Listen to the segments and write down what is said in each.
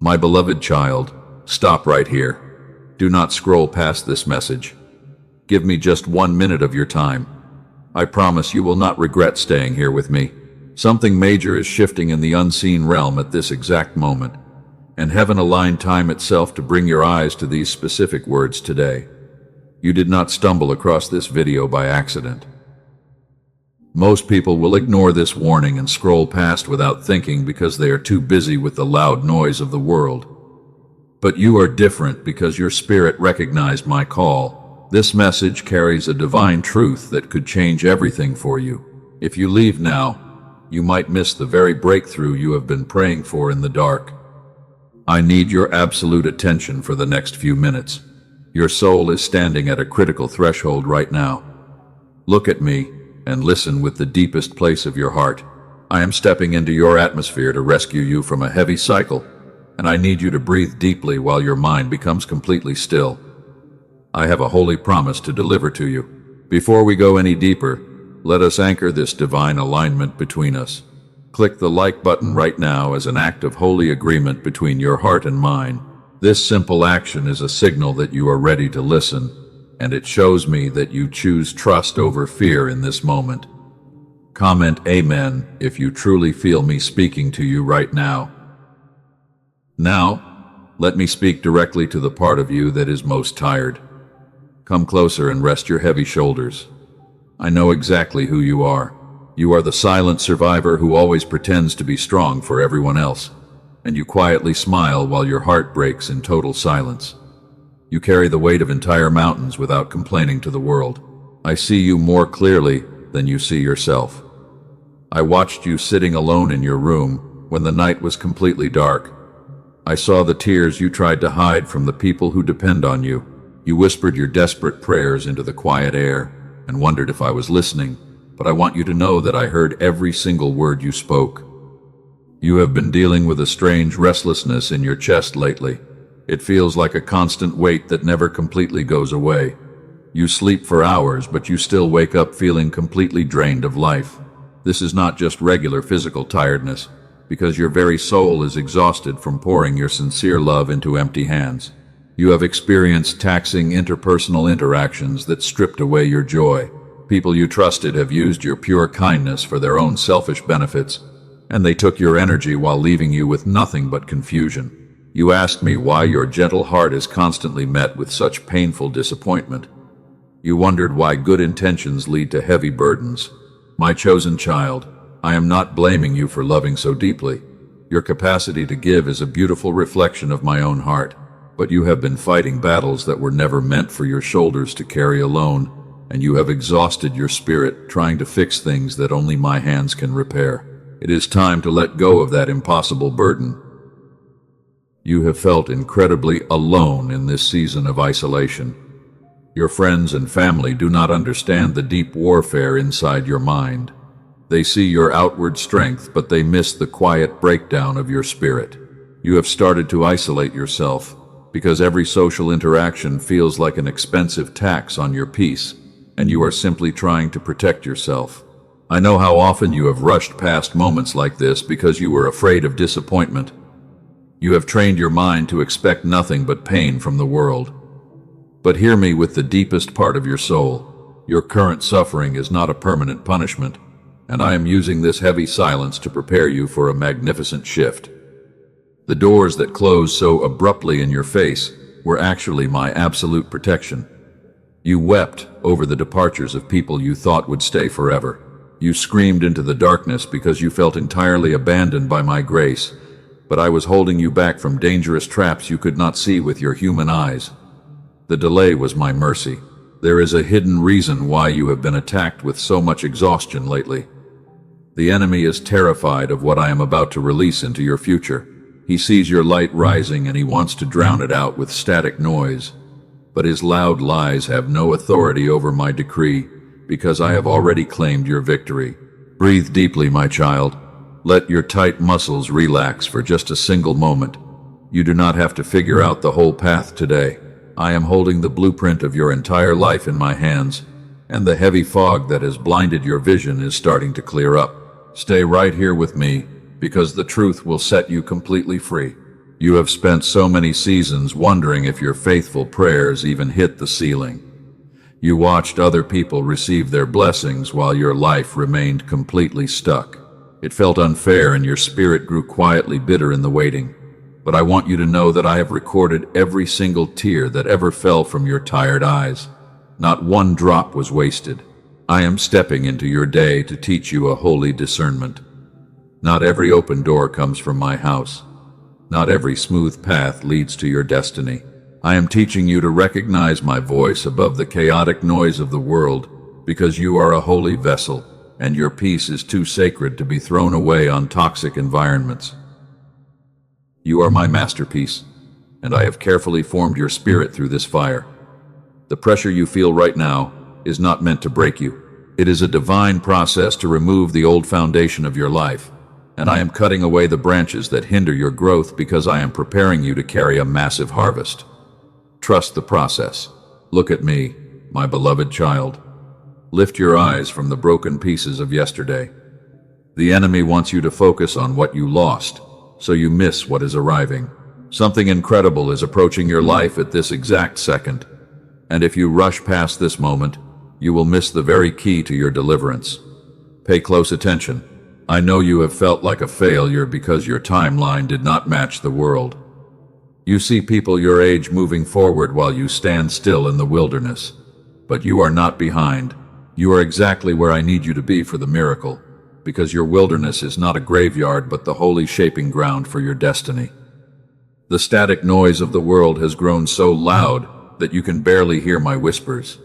My beloved child, stop right here. Do not scroll past this message. Give me just 1 minute of your time. I promise you will not regret staying here with me. Something major is shifting in the unseen realm at this exact moment, and heaven aligned time itself to bring your eyes to these specific words today. You did not stumble across this video by accident. Most people will ignore this warning and scroll past without thinking because they are too busy with the loud noise of the world. But you are different because your spirit recognized my call. This message carries a divine truth that could change everything for you. If you leave now, you might miss the very breakthrough you have been praying for in the dark. I need your absolute attention for the next few minutes. Your soul is standing at a critical threshold right now. Look at me and listen with the deepest place of your heart. I am stepping into your atmosphere to rescue you from a heavy cycle, and I need you to breathe deeply while your mind becomes completely still. I have a holy promise to deliver to you. Before we go any deeper, let us anchor this divine alignment between us. Click the like button right now as an act of holy agreement between your heart and mine. This simple action is a signal that you are ready to listen, and it shows me that you choose trust over fear in this moment. Comment Amen if you truly feel me speaking to you right now. Now, let me speak directly to the part of you that is most tired. Come closer and rest your heavy shoulders. I know exactly who you are. You are the silent survivor who always pretends to be strong for everyone else, and you quietly smile while your heart breaks in total silence. You carry the weight of entire mountains without complaining to the world. I see you more clearly than you see yourself. I watched you sitting alone in your room when the night was completely dark. I saw the tears you tried to hide from the people who depend on you. You whispered your desperate prayers into the quiet air and wondered if I was listening, but I want you to know that I heard every single word you spoke. You have been dealing with a strange restlessness in your chest lately. It feels like a constant weight that never completely goes away. You sleep for hours, but you still wake up feeling completely drained of life. This is not just regular physical tiredness, because your very soul is exhausted from pouring your sincere love into empty hands. You have experienced taxing interpersonal interactions that stripped away your joy. People you trusted have used your pure kindness for their own selfish benefits, and they took your energy while leaving you with nothing but confusion. You asked me why your gentle heart is constantly met with such painful disappointment. You wondered why good intentions lead to heavy burdens. My chosen child, I am not blaming you for loving so deeply. Your capacity to give is a beautiful reflection of my own heart, but you have been fighting battles that were never meant for your shoulders to carry alone, and you have exhausted your spirit trying to fix things that only my hands can repair. It is time to let go of that impossible burden. You have felt incredibly alone in this season of isolation. Your friends and family do not understand the deep warfare inside your mind. They see your outward strength, but they miss the quiet breakdown of your spirit. You have started to isolate yourself because every social interaction feels like an expensive tax on your peace, and you are simply trying to protect yourself. I know how often you have rushed past moments like this because you were afraid of disappointment. You have trained your mind to expect nothing but pain from the world. But hear me with the deepest part of your soul. Your current suffering is not a permanent punishment, and I am using this heavy silence to prepare you for a magnificent shift. The doors that closed so abruptly in your face were actually my absolute protection. You wept over the departures of people you thought would stay forever. You screamed into the darkness because you felt entirely abandoned by my grace, but I was holding you back from dangerous traps you could not see with your human eyes. The delay was my mercy. There is a hidden reason why you have been attacked with so much exhaustion lately. The enemy is terrified of what I am about to release into your future. He sees your light rising and he wants to drown it out with static noise. But his loud lies have no authority over my decree, because I have already claimed your victory. Breathe deeply, my child. Let your tight muscles relax for just a single moment. You do not have to figure out the whole path today. I am holding the blueprint of your entire life in my hands, and the heavy fog that has blinded your vision is starting to clear up. Stay right here with me, because the truth will set you completely free. You have spent so many seasons wondering if your faithful prayers even hit the ceiling. You watched other people receive their blessings while your life remained completely stuck. It felt unfair and your spirit grew quietly bitter in the waiting. But I want you to know that I have recorded every single tear that ever fell from your tired eyes. Not one drop was wasted. I am stepping into your day to teach you a holy discernment. Not every open door comes from my house. Not every smooth path leads to your destiny. I am teaching you to recognize my voice above the chaotic noise of the world, because you are a holy vessel, and your peace is too sacred to be thrown away on toxic environments. You are my masterpiece, and I have carefully formed your spirit through this fire. The pressure you feel right now is not meant to break you. It is a divine process to remove the old foundation of your life, and I am cutting away the branches that hinder your growth because I am preparing you to carry a massive harvest. Trust the process. Look at me, my beloved child. Lift your eyes from the broken pieces of yesterday. The enemy wants you to focus on what you lost, so you miss what is arriving. Something incredible is approaching your life at this exact second, and if you rush past this moment, you will miss the very key to your deliverance. Pay close attention. I know you have felt like a failure because your timeline did not match the world. You see people your age moving forward while you stand still in the wilderness. But you are not behind. You are exactly where I need you to be for the miracle, because your wilderness is not a graveyard but the holy shaping ground for your destiny. The static noise of the world has grown so loud that you can barely hear my whispers.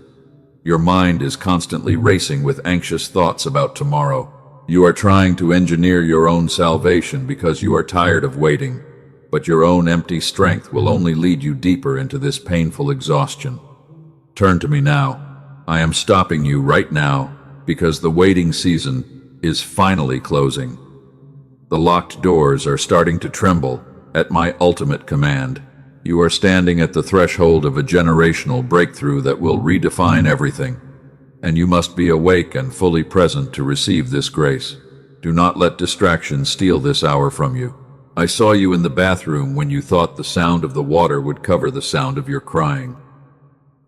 Your mind is constantly racing with anxious thoughts about tomorrow. You are trying to engineer your own salvation because you are tired of waiting, but your own empty strength will only lead you deeper into this painful exhaustion. Turn to me now. I am stopping you right now because the waiting season is finally closing. The locked doors are starting to tremble at my ultimate command. You are standing at the threshold of a generational breakthrough that will redefine everything, and you must be awake and fully present to receive this grace. Do not let distraction steal this hour from you. I saw you in the bathroom when you thought the sound of the water would cover the sound of your crying.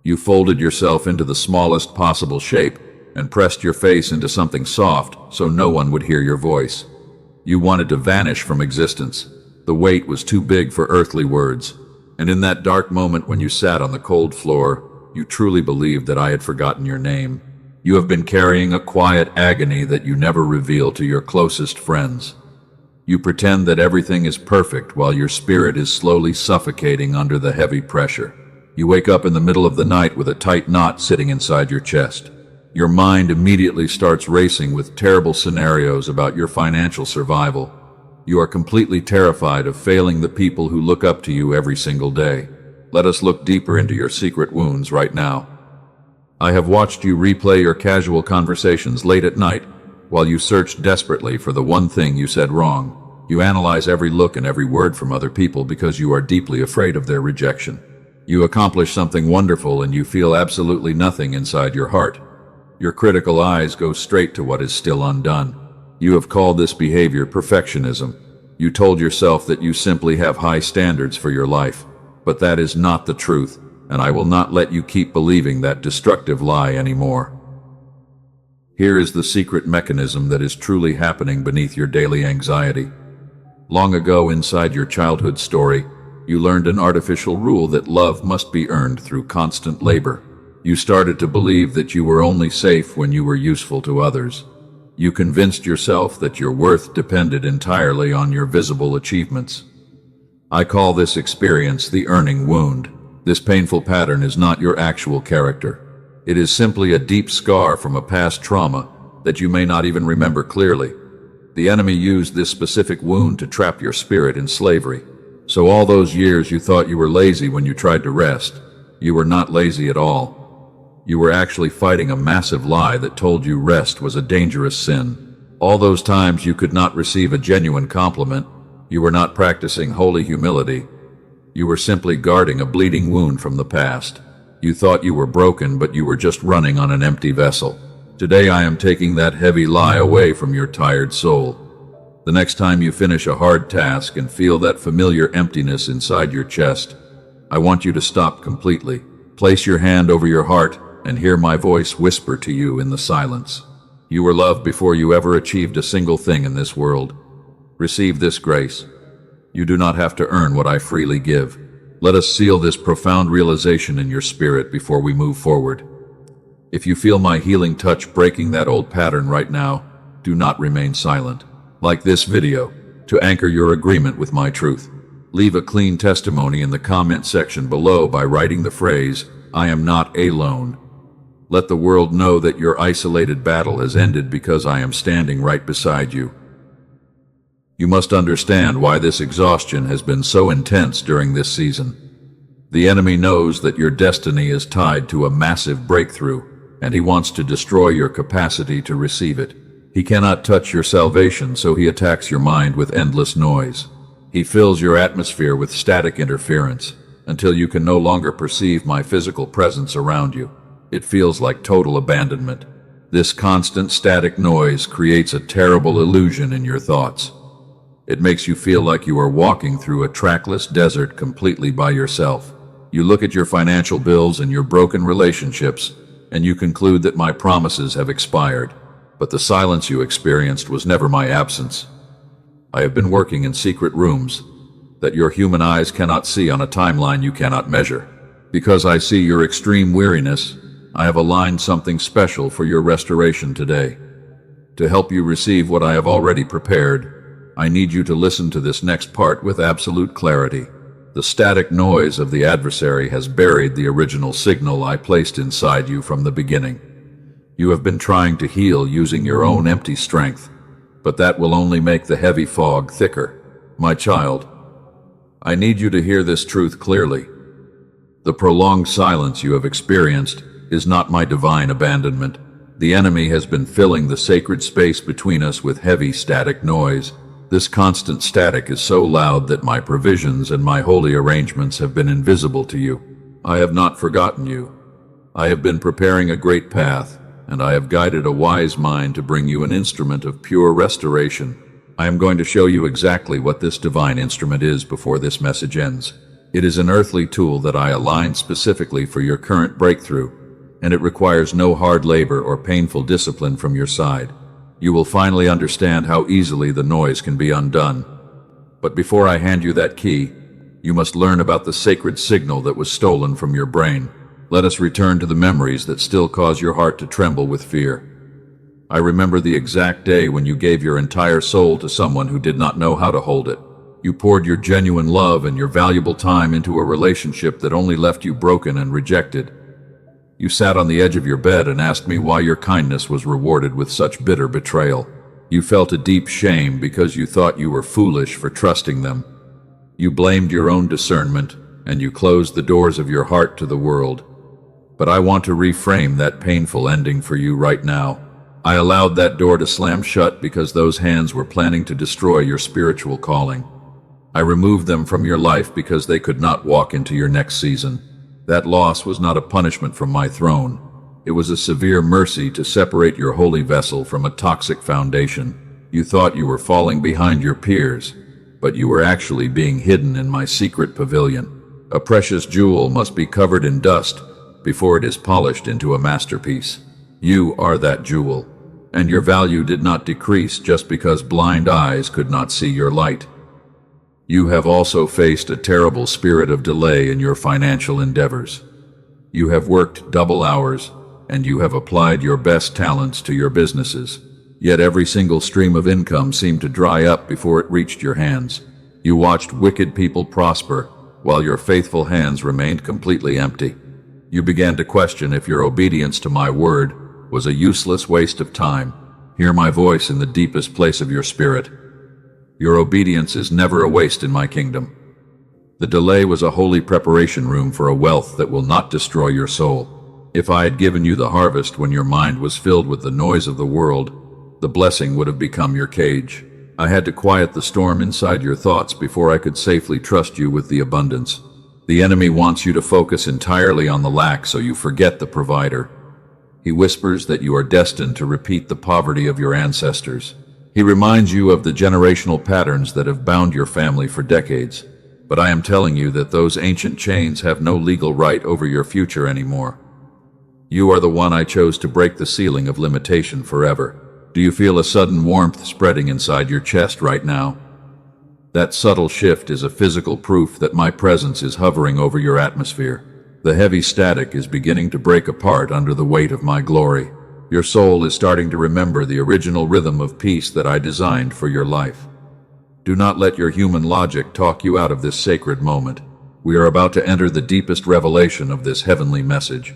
You folded yourself into the smallest possible shape and pressed your face into something soft so no one would hear your voice. You wanted to vanish from existence. The weight was too big for earthly words, and in that dark moment when you sat on the cold floor, you truly believed that I had forgotten your name. You have been carrying a quiet agony that you never reveal to your closest friends. You pretend that everything is perfect while your spirit is slowly suffocating under the heavy pressure. You wake up in the middle of the night with a tight knot sitting inside your chest. Your mind immediately starts racing with terrible scenarios about your financial survival. You are completely terrified of failing the people who look up to you every single day. Let us look deeper into your secret wounds right now. I have watched you replay your casual conversations late at night while you search desperately for the one thing you said wrong. You analyze every look and every word from other people because you are deeply afraid of their rejection. You accomplish something wonderful and you feel absolutely nothing inside your heart. Your critical eyes go straight to what is still undone. You have called this behavior perfectionism. You told yourself that you simply have high standards for your life, but that is not the truth, and I will not let you keep believing that destructive lie anymore. Here is the secret mechanism that is truly happening beneath your daily anxiety. Long ago inside your childhood story, you learned an artificial rule that love must be earned through constant labor. You started to believe that you were only safe when you were useful to others. You convinced yourself that your worth depended entirely on your visible achievements. I call this experience the earning wound. This painful pattern is not your actual character. It is simply a deep scar from a past trauma that you may not even remember clearly. The enemy used this specific wound to trap your spirit in slavery. So all those years you thought you were lazy when you tried to rest. You were not lazy at all. You were actually fighting a massive lie that told you rest was a dangerous sin. All those times you could not receive a genuine compliment, you were not practicing holy humility. You were simply guarding a bleeding wound from the past. You thought you were broken, but you were just running on an empty vessel. Today I am taking that heavy lie away from your tired soul. The next time you finish a hard task and feel that familiar emptiness inside your chest, I want you to stop completely. Place your hand over your heart and hear my voice whisper to you in the silence. You were loved before you ever achieved a single thing in this world. Receive this grace. You do not have to earn what I freely give. Let us seal this profound realization in your spirit before we move forward. If you feel my healing touch breaking that old pattern right now, do not remain silent. Like this video, to anchor your agreement with my truth. Leave a clean testimony in the comment section below by writing the phrase, "I am not alone." Let the world know that your isolated battle has ended because I am standing right beside you. You must understand why this exhaustion has been so intense during this season. The enemy knows that your destiny is tied to a massive breakthrough, and he wants to destroy your capacity to receive it. He cannot touch your salvation, so he attacks your mind with endless noise. He fills your atmosphere with static interference, until you can no longer perceive my physical presence around you. It feels like total abandonment. This constant static noise creates a terrible illusion in your thoughts. It makes you feel like you are walking through a trackless desert completely by yourself. You look at your financial bills and your broken relationships, and you conclude that my promises have expired. But the silence you experienced was never my absence. I have been working in secret rooms that your human eyes cannot see on a timeline you cannot measure. Because I see your extreme weariness, I have aligned something special for your restoration today. To help you receive what I have already prepared, I need you to listen to this next part with absolute clarity. The static noise of the adversary has buried the original signal I placed inside you from the beginning. You have been trying to heal using your own empty strength, but that will only make the heavy fog thicker. My child, I need you to hear this truth clearly. The prolonged silence you have experienced is not my divine abandonment. The enemy has been filling the sacred space between us with heavy static noise. This constant static is so loud that my provisions and my holy arrangements have been invisible to you. I have not forgotten you. I have been preparing a great path, and I have guided a wise mind to bring you an instrument of pure restoration. I am going to show you exactly what this divine instrument is before this message ends. It is an earthly tool that I aligned specifically for your current breakthrough, and it requires no hard labor or painful discipline from your side. You will finally understand how easily the noise can be undone. But before I hand you that key, you must learn about the sacred signal that was stolen from your brain. Let us return to the memories that still cause your heart to tremble with fear. I remember the exact day when you gave your entire soul to someone who did not know how to hold it. You poured your genuine love and your valuable time into a relationship that only left you broken and rejected. You sat on the edge of your bed and asked me why your kindness was rewarded with such bitter betrayal. You felt a deep shame because you thought you were foolish for trusting them. You blamed your own discernment, and you closed the doors of your heart to the world. But I want to reframe that painful ending for you right now. I allowed that door to slam shut because those hands were planning to destroy your spiritual calling. I removed them from your life because they could not walk into your next season. That loss was not a punishment from my throne. It was a severe mercy to separate your holy vessel from a toxic foundation. You thought you were falling behind your peers, but you were actually being hidden in my secret pavilion. A precious jewel must be covered in dust before it is polished into a masterpiece. You are that jewel, and your value did not decrease just because blind eyes could not see your light. You have also faced a terrible spirit of delay in your financial endeavors. You have worked double hours, and you have applied your best talents to your businesses. Yet every single stream of income seemed to dry up before it reached your hands. You watched wicked people prosper, while your faithful hands remained completely empty. You began to question if your obedience to my word was a useless waste of time. Hear my voice in the deepest place of your spirit. Your obedience is never a waste in my kingdom. The delay was a holy preparation room for a wealth that will not destroy your soul. If I had given you the harvest when your mind was filled with the noise of the world, the blessing would have become your cage. I had to quiet the storm inside your thoughts before I could safely trust you with the abundance. The enemy wants you to focus entirely on the lack so you forget the provider. He whispers that you are destined to repeat the poverty of your ancestors. He reminds you of the generational patterns that have bound your family for decades. But I am telling you that those ancient chains have no legal right over your future anymore. You are the one I chose to break the ceiling of limitation forever. Do you feel a sudden warmth spreading inside your chest right now? That subtle shift is a physical proof that my presence is hovering over your atmosphere. The heavy static is beginning to break apart under the weight of my glory. Your soul is starting to remember the original rhythm of peace that I designed for your life. Do not let your human logic talk you out of this sacred moment. We are about to enter the deepest revelation of this heavenly message.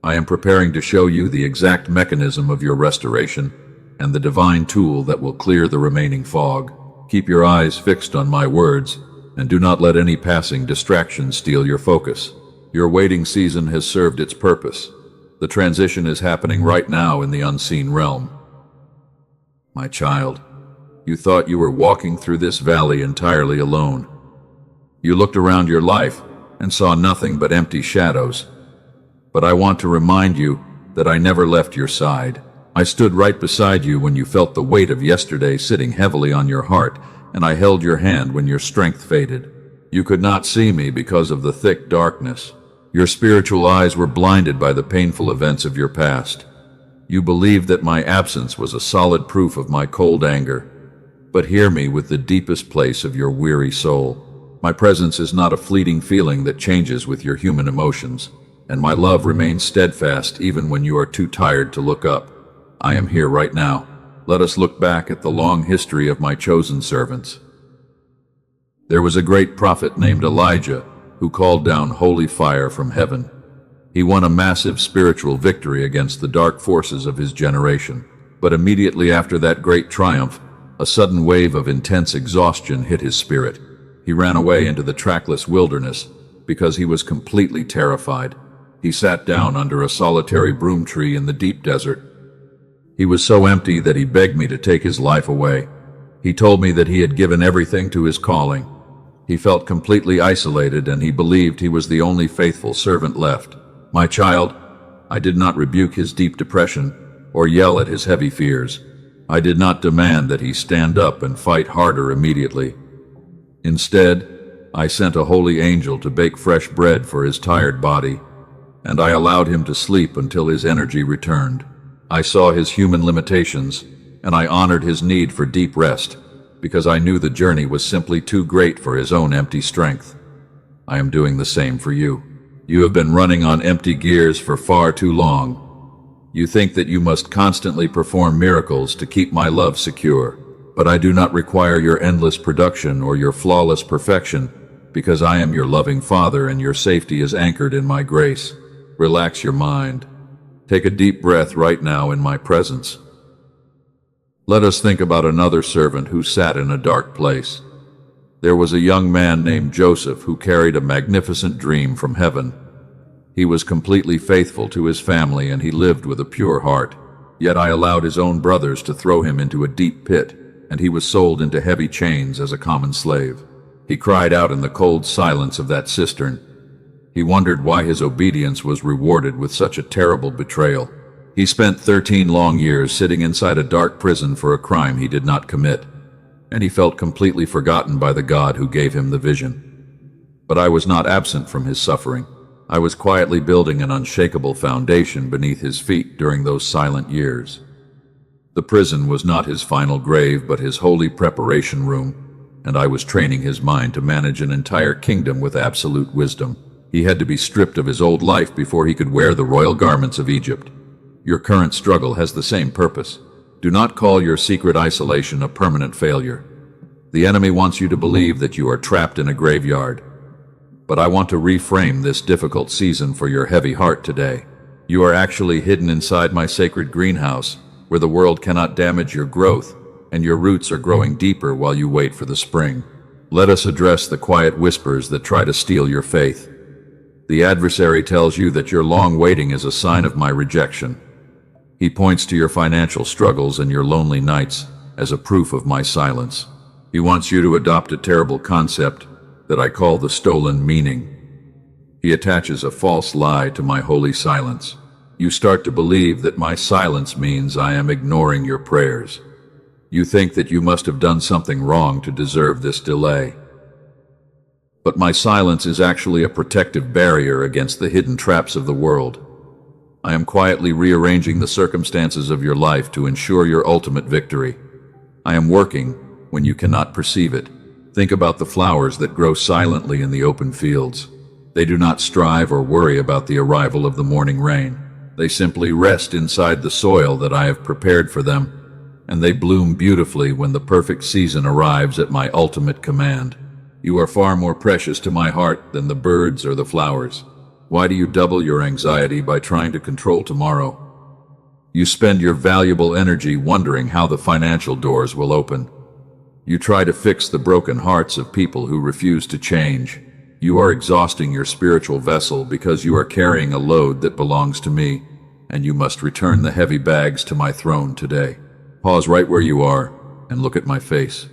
I am preparing to show you the exact mechanism of your restoration and the divine tool that will clear the remaining fog. Keep your eyes fixed on my words, and do not let any passing distraction steal your focus. Your waiting season has served its purpose. The transition is happening right now in the unseen realm. My child, you thought you were walking through this valley entirely alone. You looked around your life and saw nothing but empty shadows. But I want to remind you that I never left your side. I stood right beside you when you felt the weight of yesterday sitting heavily on your heart, and I held your hand when your strength faded. You could not see me because of the thick darkness. Your spiritual eyes were blinded by the painful events of your past. You believed that my absence was a solid proof of my cold anger. But hear me with the deepest place of your weary soul. My presence is not a fleeting feeling that changes with your human emotions, and my love remains steadfast even when you are too tired to look up. I am here right now. Let us look back at the long history of my chosen servants. There was a great prophet named Elijah who called down holy fire from heaven. He won a massive spiritual victory against the dark forces of his generation. But immediately after that great triumph, a sudden wave of intense exhaustion hit his spirit. He ran away into the trackless wilderness because he was completely terrified. He sat down under a solitary broom tree in the deep desert. He was so empty that he begged me to take his life away. He told me that he had given everything to his calling. He felt completely isolated, and he believed he was the only faithful servant left. My child, I did not rebuke his deep depression or yell at his heavy fears. I did not demand that he stand up and fight harder immediately. Instead, I sent a holy angel to bake fresh bread for his tired body, and I allowed him to sleep until his energy returned. I saw his human limitations, and I honored his need for deep rest, because I knew the journey was simply too great for his own empty strength. I am doing the same for you. You have been running on empty gears for far too long. You think that you must constantly perform miracles to keep my love secure, but I do not require your endless production or your flawless perfection, because I am your loving Father and your safety is anchored in my grace. Relax your mind. Take a deep breath right now in my presence. Let us think about another servant who sat in a dark place. There was a young man named Joseph who carried a magnificent dream from heaven. He was completely faithful to his family and he lived with a pure heart. Yet I allowed his own brothers to throw him into a deep pit, and he was sold into heavy chains as a common slave. He cried out in the cold silence of that cistern. He wondered why his obedience was rewarded with such a terrible betrayal. He spent 13 long years sitting inside a dark prison for a crime he did not commit, and he felt completely forgotten by the God who gave him the vision. But I was not absent from his suffering. I was quietly building an unshakable foundation beneath his feet during those silent years. The prison was not his final grave, but his holy preparation room, and I was training his mind to manage an entire kingdom with absolute wisdom. He had to be stripped of his old life before he could wear the royal garments of Egypt. Your current struggle has the same purpose. Do not call your secret isolation a permanent failure. The enemy wants you to believe that you are trapped in a graveyard. But I want to reframe this difficult season for your heavy heart today. You are actually hidden inside my sacred greenhouse, where the world cannot damage your growth, and your roots are growing deeper while you wait for the spring. Let us address the quiet whispers that try to steal your faith. The adversary tells you that your long waiting is a sign of my rejection. He points to your financial struggles and your lonely nights as a proof of my silence. He wants you to adopt a terrible concept that I call the stolen meaning. He attaches a false lie to my holy silence. You start to believe that my silence means I am ignoring your prayers. You think that you must have done something wrong to deserve this delay. But my silence is actually a protective barrier against the hidden traps of the world. I am quietly rearranging the circumstances of your life to ensure your ultimate victory. I am working when you cannot perceive it. Think about the flowers that grow silently in the open fields. They do not strive or worry about the arrival of the morning rain. They simply rest inside the soil that I have prepared for them, and they bloom beautifully when the perfect season arrives at my ultimate command. You are far more precious to my heart than the birds or the flowers. Why do you double your anxiety by trying to control tomorrow? You spend your valuable energy wondering how the financial doors will open. You try to fix the broken hearts of people who refuse to change. You are exhausting your spiritual vessel because you are carrying a load that belongs to me, and you must return the heavy bags to my throne today. Pause right where you are and look at my face.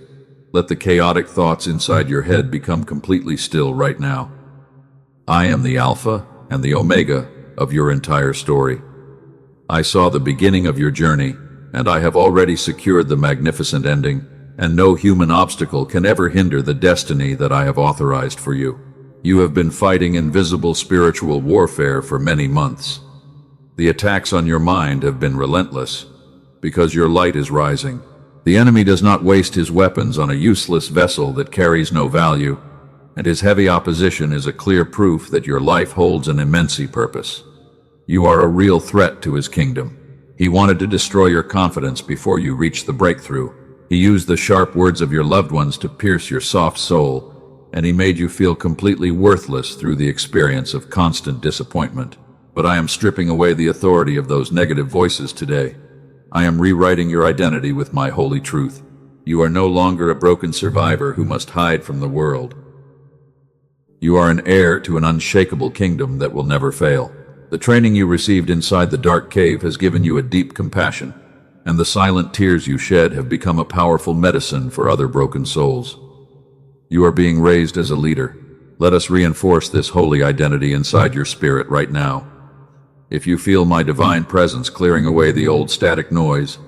Let the chaotic thoughts inside your head become completely still right now. I am the Alpha and the Omega of your entire story. I saw the beginning of your journey, and I have already secured the magnificent ending, and no human obstacle can ever hinder the destiny that I have authorized for you. You have been fighting invisible spiritual warfare for many months. The attacks on your mind have been relentless, because your light is rising. The enemy does not waste his weapons on a useless vessel that carries no value, and his heavy opposition is a clear proof that your life holds an immense purpose. You are a real threat to his kingdom. He wanted to destroy your confidence before you reached the breakthrough. He used the sharp words of your loved ones to pierce your soft soul, and he made you feel completely worthless through the experience of constant disappointment. But I am stripping away the authority of those negative voices today. I am rewriting your identity with my holy truth. You are no longer a broken survivor who must hide from the world. You are an heir to an unshakable kingdom that will never fail. The training you received inside the dark cave has given you a deep compassion, and the silent tears you shed have become a powerful medicine for other broken souls. You are being raised as a leader. Let us reinforce this holy identity inside your spirit right now. If you feel my divine presence clearing away the old static noise,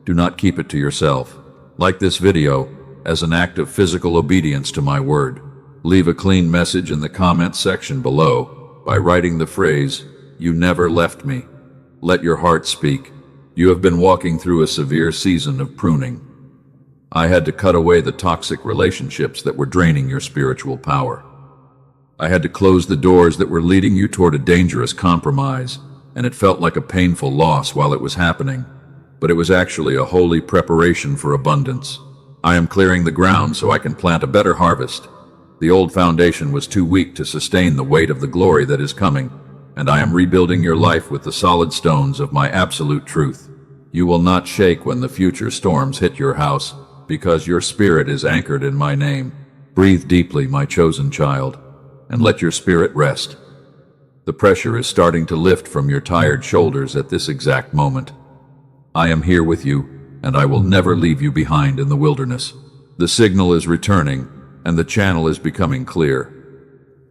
do not keep it to yourself. Like this video as an act of physical obedience to my word. Leave a clean message in the comments section below by writing the phrase, "You never left me." Let your heart speak. You have been walking through a severe season of pruning. I had to cut away the toxic relationships that were draining your spiritual power. I had to close the doors that were leading you toward a dangerous compromise, and it felt like a painful loss while it was happening, but it was actually a holy preparation for abundance. I am clearing the ground so I can plant a better harvest. The old foundation was too weak to sustain the weight of the glory that is coming, and I am rebuilding your life with the solid stones of my absolute truth. You will not shake when the future storms hit your house, because your spirit is anchored in my name. Breathe deeply, my chosen child, and let your spirit rest. The pressure is starting to lift from your tired shoulders at this exact moment. I am here with you, and I will never leave you behind in the wilderness. The signal is returning, and the channel is becoming clear.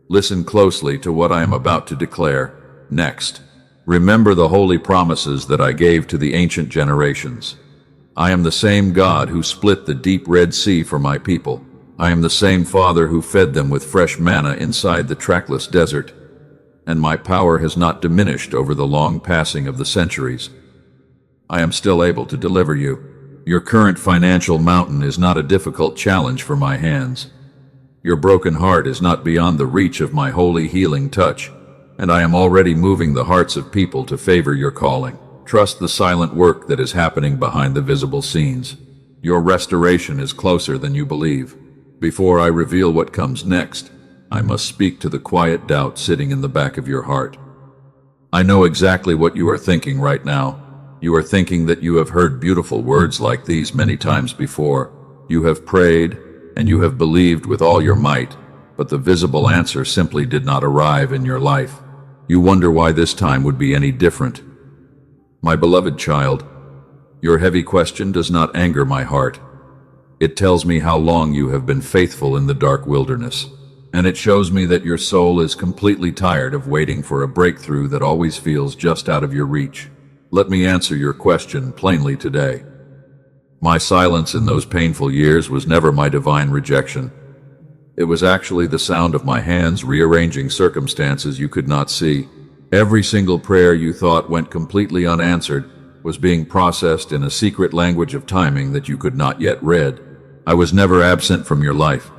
Listen closely to what I am about to declare next. Remember the holy promises that I gave to the ancient generations. I am the same God who split the deep Red Sea for my people. I am the same Father who fed them with fresh manna inside the trackless desert. And my power has not diminished over the long passing of the centuries. I am still able to deliver you. Your current financial mountain is not a difficult challenge for my hands. Your broken heart is not beyond the reach of my holy healing touch, and I am already moving the hearts of people to favor your calling. Trust the silent work that is happening behind the visible scenes. Your restoration is closer than you believe. Before I reveal what comes next, I must speak to the quiet doubt sitting in the back of your heart. I know exactly what you are thinking right now. You are thinking that you have heard beautiful words like these many times before. You have prayed, and you have believed with all your might, but the visible answer simply did not arrive in your life. You wonder why this time would be any different. My beloved child, your heavy question does not anger my heart. It tells me how long you have been faithful in the dark wilderness. And it shows me that your soul is completely tired of waiting for a breakthrough that always feels just out of your reach. Let me answer your question plainly today. My silence in those painful years was never my divine rejection. It was actually the sound of my hands rearranging circumstances you could not see. Every single prayer you thought went completely unanswered was being processed in a secret language of timing that you could not yet read. I was never absent from your life.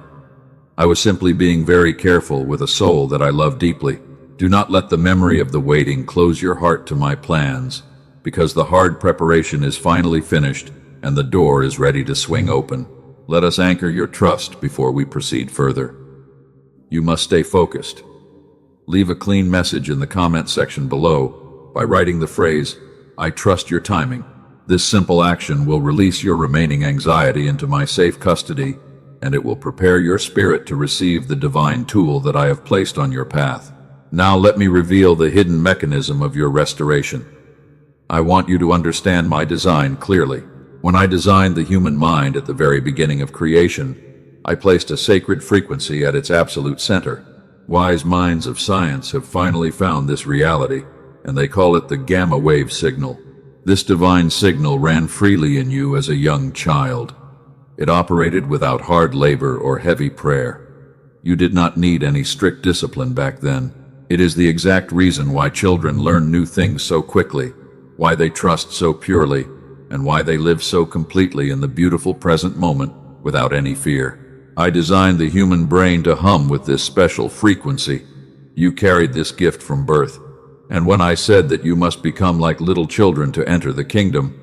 I was simply being very careful with a soul that I love deeply. Do not let the memory of the waiting close your heart to my plans, because the hard preparation is finally finished and the door is ready to swing open. Let us anchor your trust before we proceed further. You must stay focused. Leave a clean message in the comment section below by writing the phrase, "I trust your timing." This simple action will release your remaining anxiety into my safe custody, and it will prepare your spirit to receive the divine tool that I have placed on your path. Now let me reveal the hidden mechanism of your restoration. I want you to understand my design clearly. When I designed the human mind at the very beginning of creation, I placed a sacred frequency at its absolute center. Wise minds of science have finally found this reality, and they call it the gamma wave signal. This divine signal ran freely in you as a young child. It operated without hard labor or heavy prayer. You did not need any strict discipline back then. It is the exact reason why children learn new things so quickly, why they trust so purely, and why they live so completely in the beautiful present moment without any fear. I designed the human brain to hum with this special frequency. You carried this gift from birth. And when I said that you must become like little children to enter the kingdom,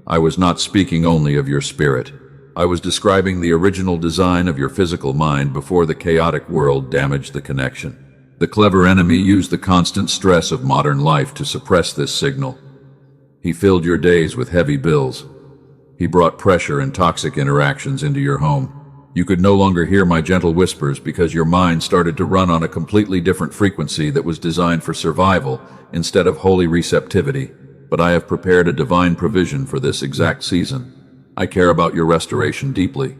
I was not speaking only of your spirit. I was describing the original design of your physical mind before the chaotic world damaged the connection. The clever enemy used the constant stress of modern life to suppress this signal. He filled your days with heavy bills. He brought pressure and toxic interactions into your home. You could no longer hear my gentle whispers because your mind started to run on a completely different frequency that was designed for survival instead of holy receptivity. But I have prepared a divine provision for this exact season. I care about your restoration deeply.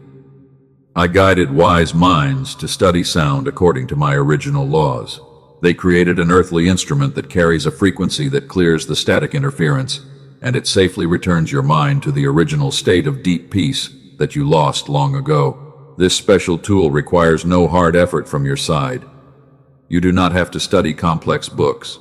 I guided wise minds to study sound according to my original laws. They created an earthly instrument that carries a frequency that clears the static interference, and it safely returns your mind to the original state of deep peace that you lost long ago. This special tool requires no hard effort from your side. You do not have to study complex books.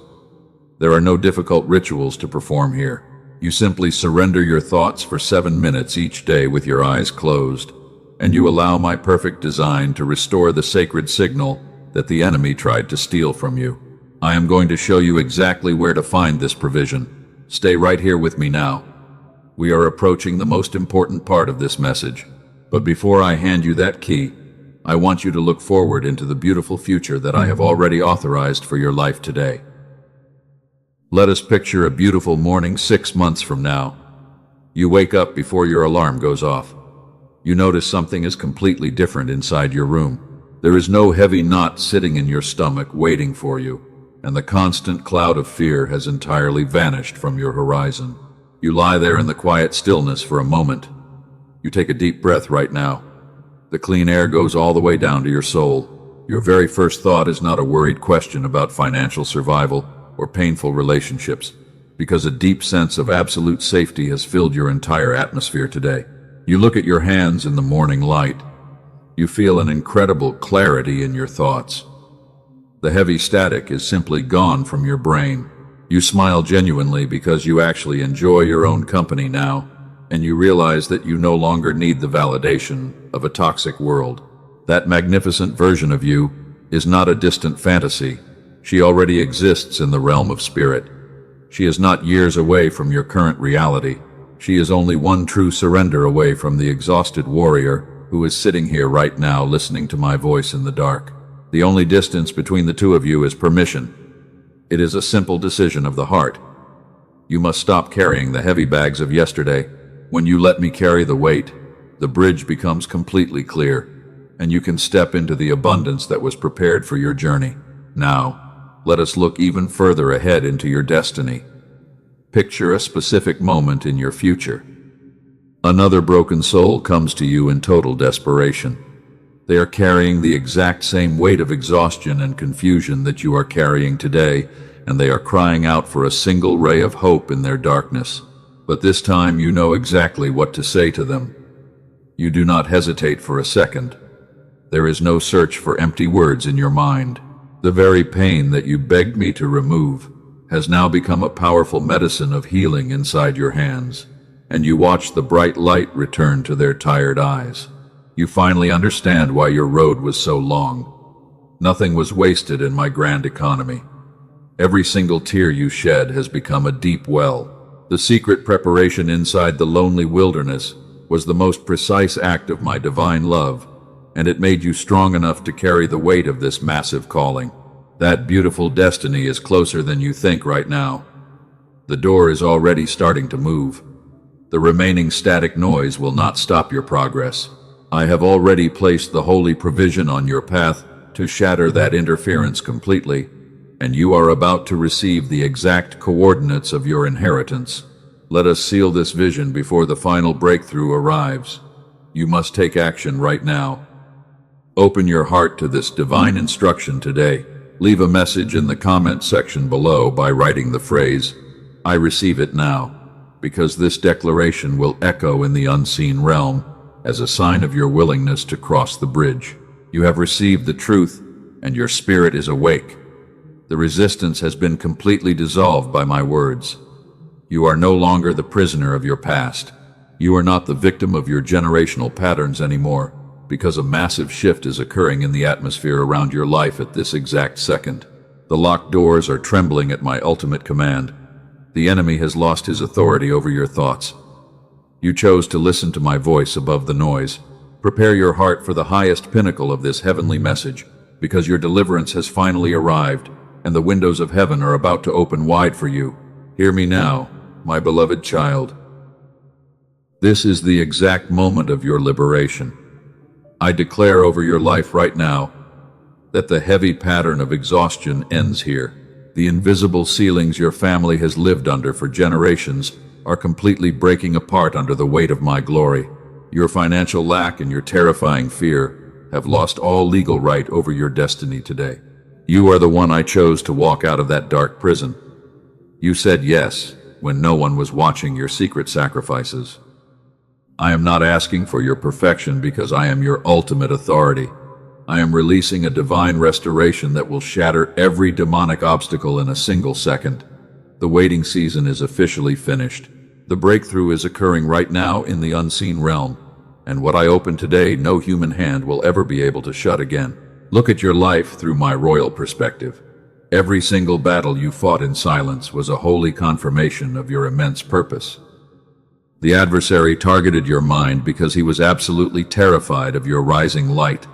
There are no difficult rituals to perform here. You simply surrender your thoughts for 7 minutes each day with your eyes closed, and you allow my perfect design to restore the sacred signal that the enemy tried to steal from you. I am going to show you exactly where to find this provision. Stay right here with me now. We are approaching the most important part of this message. But before I hand you that key, I want you to look forward into the beautiful future that I have already authorized for your life today. Let us picture a beautiful morning 6 months from now. You wake up before your alarm goes off. You notice something is completely different inside your room. There is no heavy knot sitting in your stomach waiting for you, and the constant cloud of fear has entirely vanished from your horizon. You lie there in the quiet stillness for a moment. You take a deep breath right now. The clean air goes all the way down to your soul. Your very first thought is not a worried question about financial survival or painful relationships, because a deep sense of absolute safety has filled your entire atmosphere today. You look at your hands in the morning light. You feel an incredible clarity in your thoughts. The heavy static is simply gone from your brain. You smile genuinely because you actually enjoy your own company now, and you realize that you no longer need the validation of a toxic world. That magnificent version of you is not a distant fantasy. She already exists in the realm of spirit. She is not years away from your current reality. She is only one true surrender away from the exhausted warrior who is sitting here right now listening to my voice in the dark. The only distance between the two of you is permission. It is a simple decision of the heart. You must stop carrying the heavy bags of yesterday. When you let me carry the weight, the bridge becomes completely clear, and you can step into the abundance that was prepared for your journey. Now, let us look even further ahead into your destiny. Picture a specific moment in your future. Another broken soul comes to you in total desperation. They are carrying the exact same weight of exhaustion and confusion that you are carrying today, and they are crying out for a single ray of hope in their darkness. But this time you know exactly what to say to them. You do not hesitate for a second. There is no search for empty words in your mind. The very pain that you begged me to remove has now become a powerful medicine of healing inside your hands, and you watch the bright light return to their tired eyes. You finally understand why your road was so long. Nothing was wasted in my grand economy. Every single tear you shed has become a deep well. The secret preparation inside the lonely wilderness was the most precise act of my divine love, and it made you strong enough to carry the weight of this massive calling. That beautiful destiny is closer than you think right now. The door is already starting to move. The remaining static noise will not stop your progress. I have already placed the holy provision on your path to shatter that interference completely, and you are about to receive the exact coordinates of your inheritance. Let us seal this vision before the final breakthrough arrives. You must take action right now. Open your heart to this divine instruction today. Leave a message in the comment section below by writing the phrase, "I receive it now," because this declaration will echo in the unseen realm as a sign of your willingness to cross the bridge. You have received the truth, and your spirit is awake. The resistance has been completely dissolved by my words. You are no longer the prisoner of your past. You are not the victim of your generational patterns anymore, because a massive shift is occurring in the atmosphere around your life at this exact second. The locked doors are trembling at my ultimate command. The enemy has lost his authority over your thoughts. You chose to listen to my voice above the noise. Prepare your heart for the highest pinnacle of this heavenly message, because your deliverance has finally arrived, and the windows of heaven are about to open wide for you. Hear me now, my beloved child. This is the exact moment of your liberation. I declare over your life right now that the heavy pattern of exhaustion ends here. The invisible ceilings your family has lived under for generations are completely breaking apart under the weight of my glory. Your financial lack and your terrifying fear have lost all legal right over your destiny today. You are the one I chose to walk out of that dark prison. You said yes when no one was watching your secret sacrifices. I am not asking for your perfection because I am your ultimate authority. I am releasing a divine restoration that will shatter every demonic obstacle in a single second. The waiting season is officially finished. The breakthrough is occurring right now in the unseen realm, and what I open today, no human hand will ever be able to shut again. Look at your life through my royal perspective. Every single battle you fought in silence was a holy confirmation of your immense purpose. The adversary targeted your mind because he was absolutely terrified of your rising light.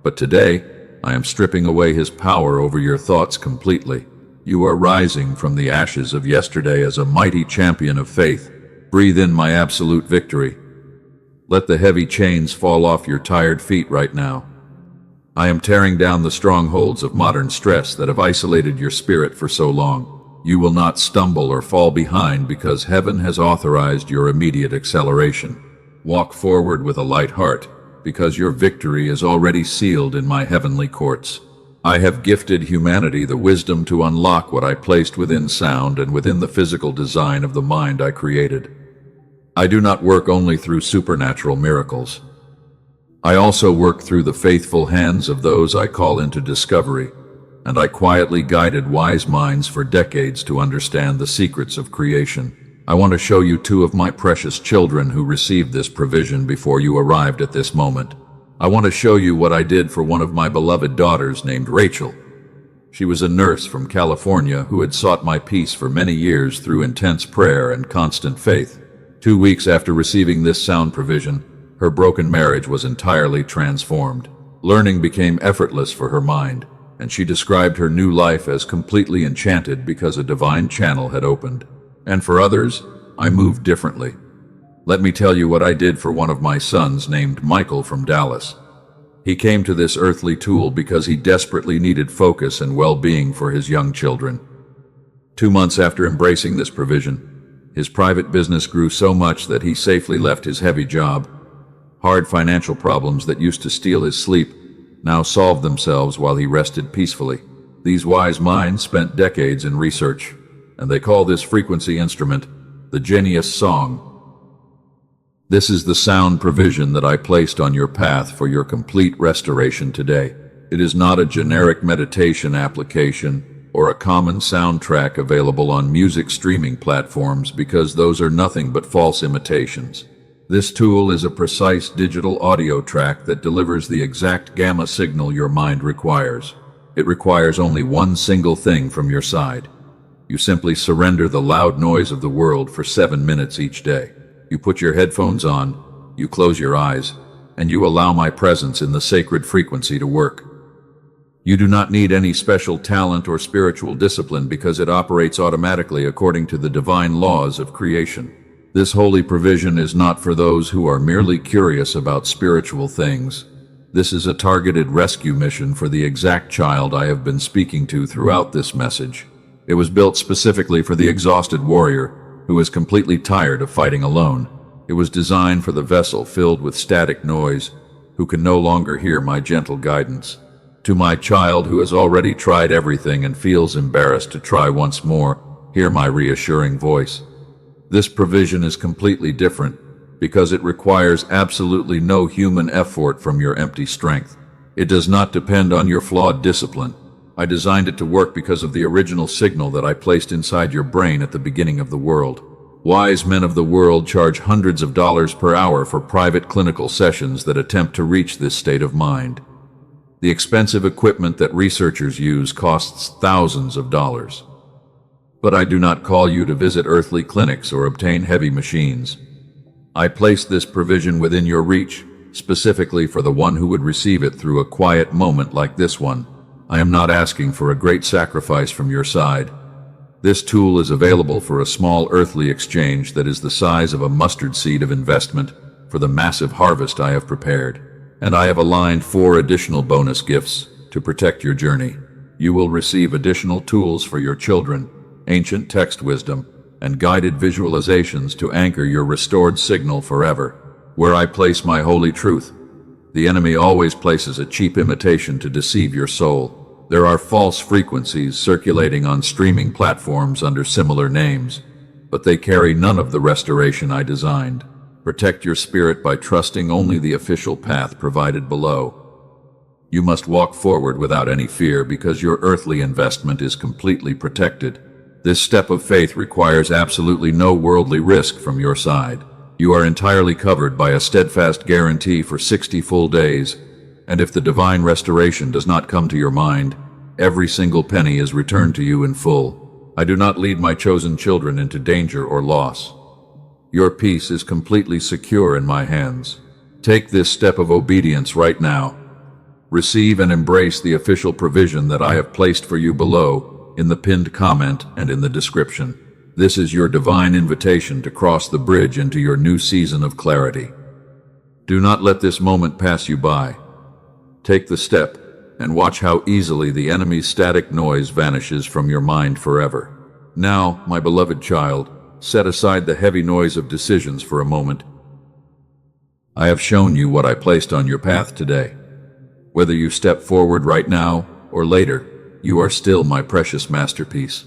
But today, I am stripping away his power over your thoughts completely. You are rising from the ashes of yesterday as a mighty champion of faith. Breathe in my absolute victory. Let the heavy chains fall off your tired feet right now. I am tearing down the strongholds of modern stress that have isolated your spirit for so long. You will not stumble or fall behind because heaven has authorized your immediate acceleration. Walk forward with a light heart because your victory is already sealed in my heavenly courts. I have gifted humanity the wisdom to unlock what I placed within sound and within the physical design of the mind I created. I do not work only through supernatural miracles. I also work through the faithful hands of those I call into discovery, and I quietly guided wise minds for decades to understand the secrets of creation. I want to show you two of my precious children who received this provision before you arrived at this moment. I want to show you what I did for one of my beloved daughters named Rachel. She was a nurse from California who had sought my peace for many years through intense prayer and constant faith. 2 weeks after receiving this sound provision, her broken marriage was entirely transformed. Learning became effortless for her mind, and she described her new life as completely enchanted because a divine channel had opened. And for others, I moved differently. Let me tell you what I did for one of my sons named Michael from Dallas. He came to this earthly tool because he desperately needed focus and well-being for his young children. 2 months after embracing this provision, his private business grew so much that he safely left his heavy job. Hard financial problems that used to steal his sleep now solved themselves while he rested peacefully. These wise minds spent decades in research, and they call this frequency instrument the genius song. This is the sound provision that I placed on your path for your complete restoration today. It is not a generic meditation application or a common soundtrack available on music streaming platforms, because those are nothing but false imitations. This tool is a precise digital audio track that delivers the exact gamma signal your mind requires. It requires only one single thing from your side. You simply surrender the loud noise of the world for 7 minutes each day. You put your headphones on, you close your eyes, and you allow my presence in the sacred frequency to work. You do not need any special talent or spiritual discipline, because it operates automatically according to the divine laws of creation. This holy provision is not for those who are merely curious about spiritual things. This is a targeted rescue mission for the exact child I have been speaking to throughout this message. It was built specifically for the exhausted warrior who is completely tired of fighting alone. It was designed for the vessel filled with static noise, who can no longer hear my gentle guidance. To my child who has already tried everything and feels embarrassed to try once more, hear my reassuring voice. This provision is completely different, because it requires absolutely no human effort from your empty strength. It does not depend on your flawed discipline. I designed it to work because of the original signal that I placed inside your brain at the beginning of the world. Wise men of the world charge hundreds of dollars per hour for private clinical sessions that attempt to reach this state of mind. The expensive equipment that researchers use costs thousands of dollars. But I do not call you to visit earthly clinics or obtain heavy machines. I place this provision within your reach, specifically for the one who would receive it through a quiet moment like this one. I am not asking for a great sacrifice from your side. This tool is available for a small earthly exchange that is the size of a mustard seed of investment for the massive harvest I have prepared. And I have aligned 4 additional bonus gifts to protect your journey. You will receive additional tools for your children, ancient text wisdom, and guided visualizations to anchor your restored signal forever. Where I place my holy truth, the enemy always places a cheap imitation to deceive your soul. There are false frequencies circulating on streaming platforms under similar names, but they carry none of the restoration I designed. Protect your spirit by trusting only the official path provided below. You must walk forward without any fear, because your earthly investment is completely protected. This step of faith requires absolutely no worldly risk from your side. You are entirely covered by a steadfast guarantee for 60 full days, and if the divine restoration does not come to your mind, every single penny is returned to you in full. I do not lead my chosen children into danger or loss. Your peace is completely secure in my hands. Take this step of obedience right now. Receive and embrace the official provision that I have placed for you below, in the pinned comment and in the description. This is your divine invitation to cross the bridge into your new season of clarity. Do not let this moment pass you by. Take the step and watch how easily the enemy's static noise vanishes from your mind forever. Now, my beloved child, set aside the heavy noise of decisions for a moment. I have shown you what I placed on your path today. Whether you step forward right now or later, you are still my precious masterpiece.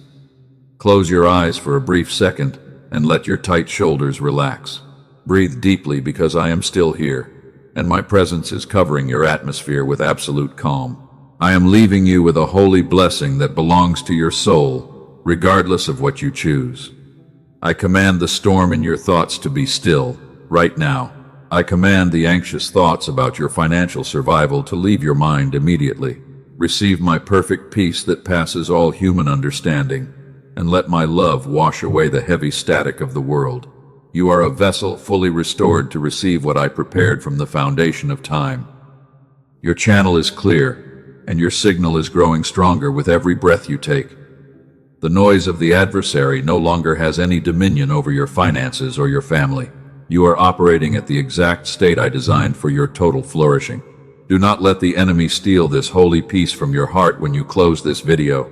Close your eyes for a brief second and let your tight shoulders relax. Breathe deeply, because I am still here, and my presence is covering your atmosphere with absolute calm. I am leaving you with a holy blessing that belongs to your soul, regardless of what you choose. I command the storm in your thoughts to be still, right now. I command the anxious thoughts about your financial survival to leave your mind immediately. Receive my perfect peace that passes all human understanding, and let my love wash away the heavy static of the world. You are a vessel fully restored to receive what I prepared from the foundation of time. Your channel is clear, and your signal is growing stronger with every breath you take. The noise of the adversary no longer has any dominion over your finances or your family. You are operating at the exact state I designed for your total flourishing. Do not let the enemy steal this holy peace from your heart when you close this video.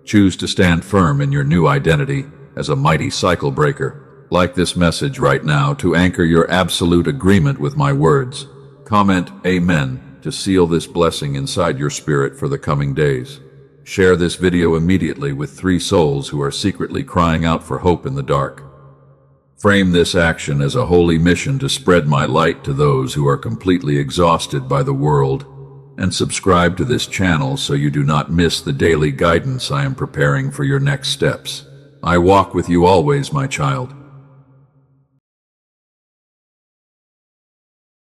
Choose to stand firm in your new identity as a mighty cycle breaker. Like this message right now to anchor your absolute agreement with my words. Comment Amen to seal this blessing inside your spirit for the coming days. Share this video immediately with 3 souls who are secretly crying out for hope in the dark. Frame this action as a holy mission to spread my light to those who are completely exhausted by the world, and subscribe to this channel so you do not miss the daily guidance I am preparing for your next steps. I walk with you always, my child.